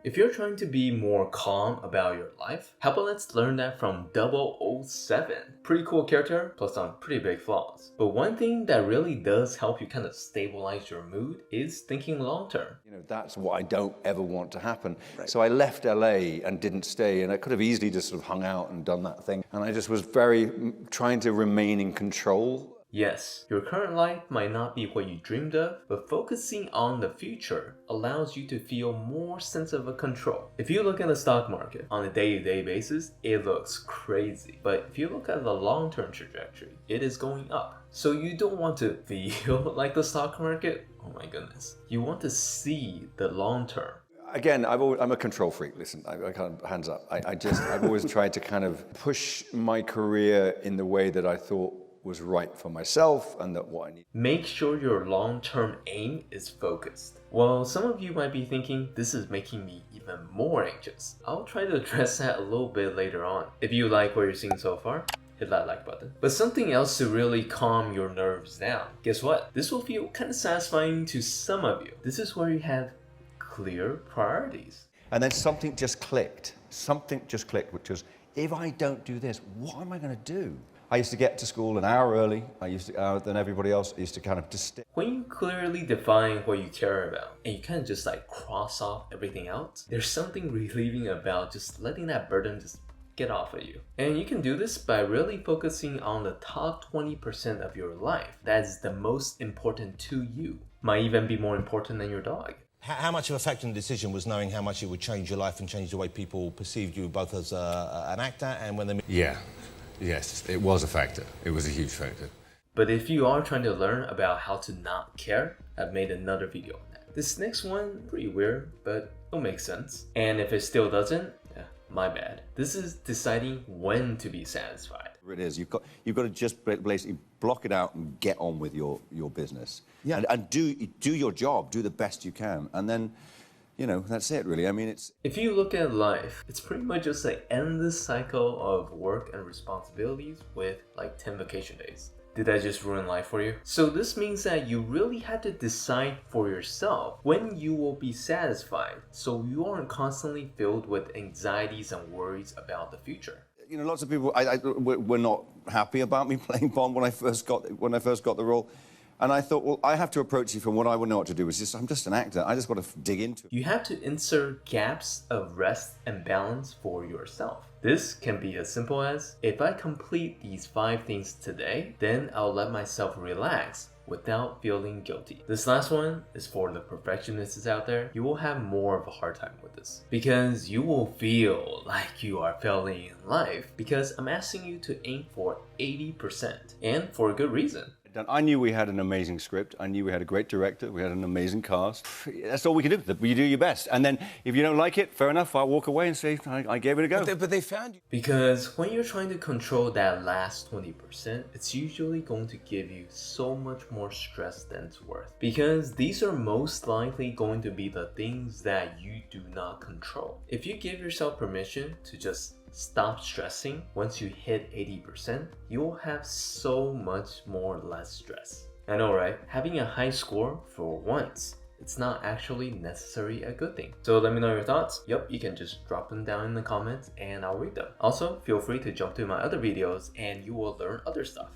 If you're trying to be more calm about your life, how about let's learn that from 007. Pretty cool character, plus some pretty big flaws. But one thing that really does help you kind of stabilize your mood is thinking long term. That's what I don't ever want to happen. Right. So I left LA and didn't stay, and I could have easily just sort of hung out and done that thing. And I just was trying to remain in control. Yes, your current life might not be what you dreamed of, but focusing on the future allows you to feel more sense of control. If you look at the stock market on a day-to-day basis, it looks crazy. But if you look at the long-term trajectory, it is going up. So you don't want to feel like the stock market. Oh my goodness. You want to see the long term. Again, I'm a control freak. Listen, I can't, hands up. I've always tried to kind of push my career in the way that I thought was right for myself and that what I need. Make sure your long-term aim is focused. Well, some of you might be thinking, this is making me even more anxious. I'll try to address that a little bit later on. If you like what you're seeing so far, hit that like button. But something else to really calm your nerves down. Guess what? This will feel kind of satisfying to some of you. This is where you have clear priorities. And then something just clicked, which was, if I don't do this, what am I going to do? I used to get to school an hour early. I used to than everybody else. I used to kind of just stick. When you clearly define what you care about and you kind of just like cross off everything else, there's something relieving about just letting that burden just get off of you. And you can do this by really focusing on the top 20% of your life that is the most important to you. Might even be more important than your dog. How much of a factor in the decision was knowing how much it would change your life and change the way people perceived you both as an actor and when they... Yeah. Yes, it was a factor. It was a huge factor. But if you are trying to learn about how to not care, I've made another video on that. This next one, pretty weird, but it'll make sense. And if it still doesn't, my bad. This is deciding when to be satisfied. It is. You've got to just basically block it out and get on with your business. Yeah. And do your job, do the best you can, and then, that's it really. I mean, it's... If you look at life, it's pretty much just an endless cycle of work and responsibilities with like 10 vacation days. Did I just ruin life for you? So this means that you really have to decide for yourself when you will be satisfied, so you aren't constantly filled with anxieties and worries about the future. Lots of people were not happy about me playing Bond when I first got the role. And I thought, well, I have to approach it from what I would know what to do. I'm just an actor. I just got to dig into it. You have to insert gaps of rest and balance for yourself. This can be as simple as, if I complete these 5 things today, then I'll let myself relax without feeling guilty. This last one is for the perfectionists out there. You will have more of a hard time with this because you will feel like you are failing in life because I'm asking you to aim for 80% and for a good reason. I knew we had an amazing script. I knew we had a great director. We had an amazing cast. That's all we could do. You do your best. And then if you don't like it, fair enough. I'll walk away and say, I gave it a go. But they found you. Because when you're trying to control that last 20%, it's usually going to give you so much more stress than it's worth. Because these are most likely going to be the things that you do not control. If you give yourself permission to just stop stressing once you hit 80%, you'll have so much more less stress. I know, right? Having a high score for once, it's not actually necessarily a good thing. So let me know your thoughts. Yep, you can just drop them down in the comments and I'll read them. Also, feel free to jump to my other videos and you will learn other stuff.